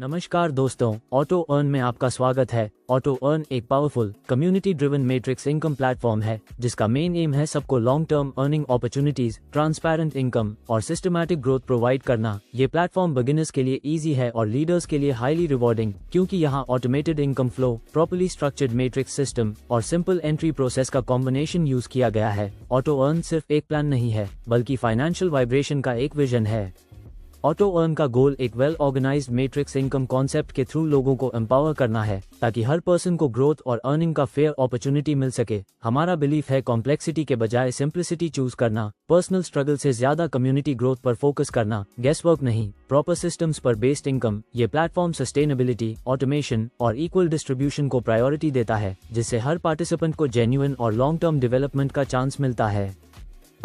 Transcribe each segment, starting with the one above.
नमस्कार दोस्तों, auto earn में आपका स्वागत है। ऑटो अर्न एक powerful community driven matrix income platform है जिसका मेन एम है सबको long term earning opportunities, transparent income और सिस्टमैटिक ग्रोथ प्रोवाइड करना। ये प्लेटफॉर्म बिगिनर्स के लिए इजी है और लीडर्स के लिए हाईली रिवॉर्डिंग, क्योंकि यहाँ automated income flow, properly structured matrix system और सिंपल एंट्री प्रोसेस का कॉम्बिनेशन यूज किया गया है। ऑटो अर्न सिर्फ एक प्लान नहीं है बल्कि फाइनेंशियल वाइब्रेशन का एक विजन है। ऑटो अर्न का गोल एक well organised matrix income concept के थ्रू लोगों को एम्पावर करना है ताकि हर पर्सन को ग्रोथ और अर्निंग का फेयर अपॉर्चुनिटी मिल सके। हमारा बिलीफ है कॉम्प्लेक्सिटी के बजाय सिंप्लिसिटी चूज करना, पर्सनल स्ट्रगल से ज्यादा कम्युनिटी ग्रोथ पर फोकस करना, गेस वर्क नहीं, प्रॉपर सिस्टम्स पर बेस्ड इनकम। ये प्लेटफॉर्म सस्टेनेबिलिटी, ऑटोमेशन और इक्वल डिस्ट्रीब्यूशन को प्रायोरिटी देता है, जिससे हर पार्टिसिपेंट को जेन्युइन और लॉन्ग टर्म डेवलपमेंट का चांस मिलता है।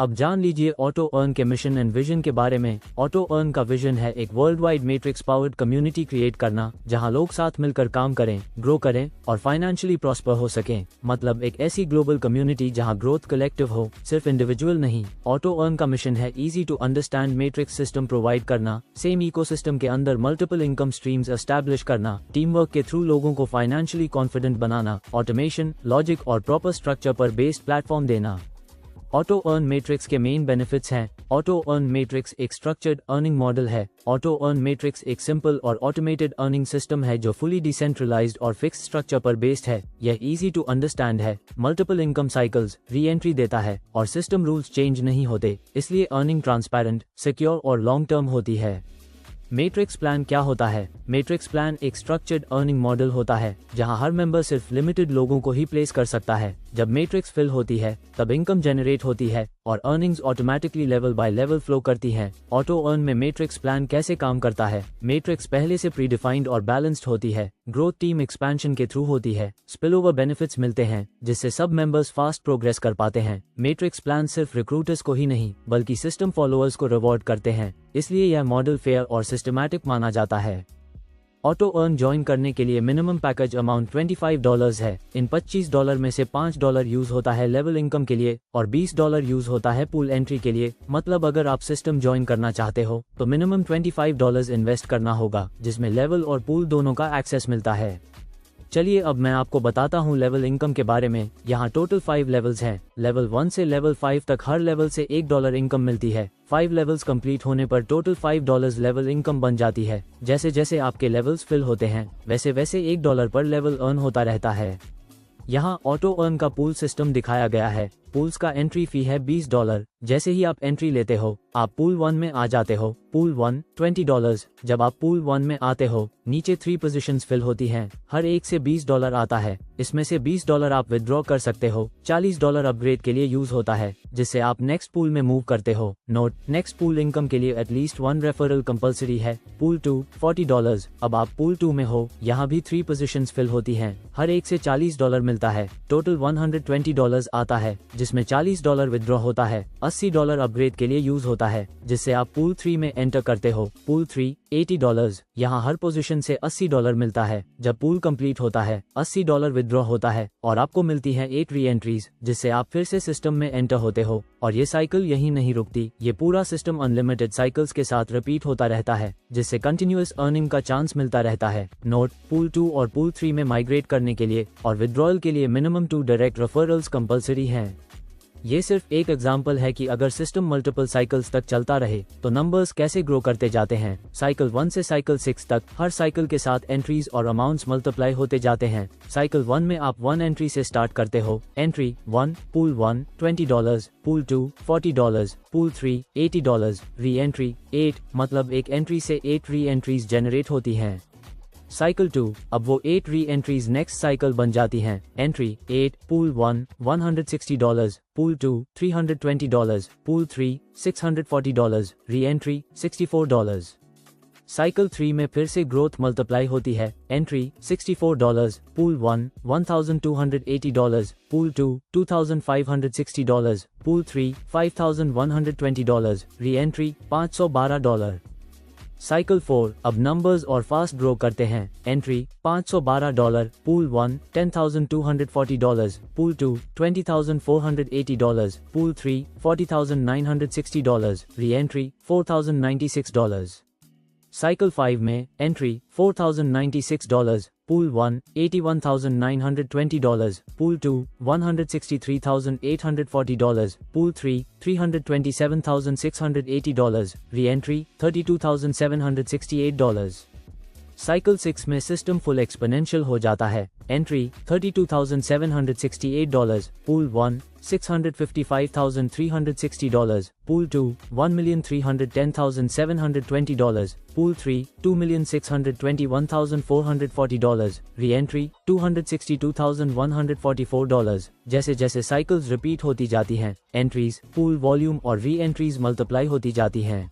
अब जान लीजिए ऑटो अर्न के मिशन एंड विजन के बारे में। ऑटो अर्न का विजन है एक world wide matrix powered community create करना जहां लोग साथ मिलकर काम करें, ग्रो करें और फाइनेंशियली प्रॉस्पर हो सकें। मतलब एक ऐसी ग्लोबल कम्युनिटी जहां ग्रोथ कलेक्टिव हो, सिर्फ इंडिविजुअल नहीं। ऑटो अर्न का मिशन है easy to understand matrix system provide करना, सेम इकोसिस्टम के अंदर मल्टीपल इनकम स्ट्रीम्स एस्टैब्लिश करना, टीम वर्क के थ्रू लोगों को फाइनेंशियली कॉन्फिडेंट बनाना, ऑटोमेशन, लॉजिक और प्रॉपर स्ट्रक्चर पर बेस्ड प्लेटफॉर्म देना। ऑटो अर्न मैट्रिक्स के मेन बेनिफिट्स हैं। ऑटो अर्न मैट्रिक्स एक स्ट्रक्चर्ड अर्निंग मॉडल है। ऑटो अर्न मैट्रिक्स एक सिंपल और ऑटोमेटेड अर्निंग सिस्टम है जो फुली डिसेंट्रलाइज्ड और फिक्स्ड स्ट्रक्चर पर बेस्ड है। यह इजी टू अंडरस्टैंड है, multiple income cycles, re entry देता है और सिस्टम रूल्स चेंज नहीं होते, इसलिए अर्निंग ट्रांसपेरेंट, सिक्योर और लॉन्ग टर्म होती है। मैट्रिक्स प्लान क्या होता है? मैट्रिक्स प्लान एक स्ट्रक्चर्ड अर्निंग मॉडल होता है जहां हर मेंबर सिर्फ लिमिटेड लोगों को ही प्लेस कर सकता है। जब मैट्रिक्स फिल होती है तब इनकम जनरेट होती है और earnings automatically level by level flow करती हैं। ऑटो अर्न में मैट्रिक्स प्लान कैसे काम करता है? मैट्रिक्स पहले से प्रीडिफाइंड और बैलेंस्ड होती है। ग्रोथ टीम एक्सपेंशन के थ्रू होती है। स्पिल ओवर बेनिफिट्स मिलते हैं जिससे सब मेंबर्स फास्ट प्रोग्रेस कर पाते हैं। मैट्रिक्स प्लान सिर्फ रिक्रूटर्स को ही नहीं बल्कि सिस्टम फॉलोअर्स को रिवॉर्ड करते हैं, इसलिए यह मॉडल फेयर और सिस्टमैटिक माना जाता है। ऑटो अर्न ज्वाइन करने के लिए मिनिमम पैकेज अमाउंट $25 है। इन $25 में से $5 यूज होता है लेवल इनकम के लिए और $20 यूज होता है पूल एंट्री के लिए। मतलब अगर आप सिस्टम ज्वाइन करना चाहते हो तो मिनिमम $25 इन्वेस्ट करना होगा, जिसमें लेवल और पूल दोनों का एक्सेस मिलता है। चलिए अब मैं आपको बताता हूँ लेवल इनकम के बारे में। यहाँ टोटल 5 लेवल्स हैं। लेवल 1 से लेवल 5 तक हर लेवल से $1 इनकम मिलती है। 5 लेवल्स कंप्लीट होने पर टोटल $5 लेवल इनकम बन जाती है। जैसे जैसे आपके लेवल्स फिल होते हैं वैसे वैसे $1 पर लेवल अर्न होता रहता है। यहाँ ऑटो अर्न का पूल सिस्टम दिखाया गया है। पूल्स का एंट्री फी है $20। जैसे ही आप एंट्री लेते हो आप पूल 1 में आ जाते हो। पूल 1 $20। जब आप पूल 1 में आते हो नीचे 3 पोजीशंस फिल होती हैं। हर एक से $20 आता है। इसमें से $20 आप विदड्रॉ कर सकते हो। $40 अपग्रेड के लिए यूज होता है जिससे आप नेक्स्ट पूल में मूव करते हो। नोट, नेक्स्ट पूल इनकम के लिए एटलीस्ट 1 रेफरल कंपलसरी है। पूल 2 $40। अब आप पूल 2 में हो, यहाँ भी 3 पोजीशंस फिल होती हैं। हर एक से $40 मिलता है। टोटल $120 आता है जिसमें $40 विदड्रॉ होता है। $80 अपग्रेड के लिए यूज होता है जिससे आप पूल 3 में एंटर करते हो। पूल 3 $80। यहाँ हर पोजीशन से $80 मिलता है। जब पूल कंप्लीट होता है $80 विदड्रॉ होता है और आपको मिलती है 8 री एंट्रीज, जिससे आप फिर से सिस्टम में एंटर होते हो। और ये साइकिल यही नहीं रुकती, ये पूरा सिस्टम अनलिमिटेड साइकिल्स के साथ रिपीट होता रहता है जिससे कंटिन्यूअस अर्निंग का चांस मिलता रहता है। नोट, पूल 2 और पूल 3 में माइग्रेट करने के लिए और विदड्रॉल के लिए मिनिमम 2 डायरेक्ट रेफरल्स कंपलसरी हैं। ये सिर्फ एक एग्जाम्पल है कि अगर सिस्टम मल्टीपल साइकिल्स तक चलता रहे तो नंबर्स कैसे ग्रो करते जाते हैं। साइकिल 1 से साइकिल 6 तक हर साइकिल के साथ एंट्रीज और अमाउंट्स मल्टीप्लाई होते जाते हैं। साइकिल 1 में आप 1 एंट्री से स्टार्ट करते हो। Entry 1 pool 1 $20, pool 2 $40, pool 3 $80, re entry 8। मतलब एक एंट्री से 8 री एंट्रीज जनरेट होती हैं। साइकिल 2, अब वो 8 री एंट्रीज नेक्स्ट साइकिल बन जाती हैं। Entry 8 pool 1 $160, pool 2 $320, pool 3 $640, re entry $64। Cycle 3 में फिर से ग्रोथ मल्टीप्लाई होती है। Entry $64, pool 1 $1280, pool 2 $2560, pool 3 $5120, re entry $512। Cycle 4, अब नंबर्स और फास्ट ग्रो करते हैं। Entry $512, pool 1 $10,240, pool 2 $20,480, pool 3 $40,960, re entry $4,096। Cycle 5 में entry $4,096, pool 1 $81,920, pool 2 $163,840, pool 3 $327,680, re entry $32,768। Cycle 6 में सिस्टम फुल एक्सपोनेंशियल हो जाता है, entry $32,768, pool 1 $655,360, pool 2 $1,310,720, pool 3 $2,621,440, re entry $262,144। जैसे जैसे साइकिल्स रिपीट होती जाती हैं, एंट्रीज, पूल वॉल्यूम और री एंट्रीज मल्टीप्लाई होती जाती हैं।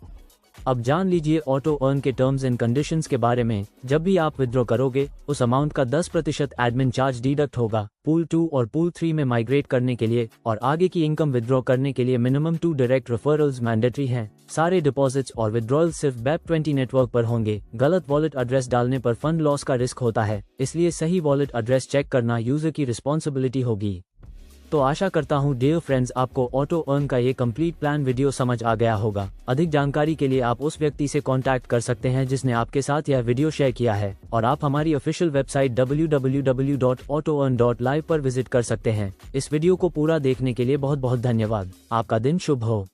अब जान लीजिए ऑटो अर्न के टर्म्स एंड कंडीशंस के बारे में। जब भी आप विड्रॉ करोगे उस अमाउंट का 10% एडमिन चार्ज डिडक्ट होगा पूल 2 और पूल 3 में माइग्रेट करने के लिए, और आगे की इनकम विड्रॉ करने के लिए मिनिमम 2 डायरेक्ट रेफरल्स मैंडेटरी हैं। सारे डिपॉजिट्स और विड्रॉल सिर्फ BEP20 नेटवर्क पर होंगे। गलत वॉलेट एड्रेस डालने पर फंड लॉस का रिस्क होता है, इसलिए सही वॉलेट एड्रेस चेक करना यूजर की रिस्पॉन्सिबिलिटी होगी। तो आशा करता हूँ डियर फ्रेंड्स आपको ऑटो अर्न का ये कंप्लीट प्लान वीडियो समझ आ गया होगा। अधिक जानकारी के लिए आप उस व्यक्ति से कांटेक्ट कर सकते हैं जिसने आपके साथ यह वीडियो शेयर किया है, और आप हमारी ऑफिशियल वेबसाइट www.autoearn.live पर विजिट कर सकते हैं। इस वीडियो को पूरा देखने के लिए बहुत बहुत धन्यवाद। आपका दिन शुभ हो।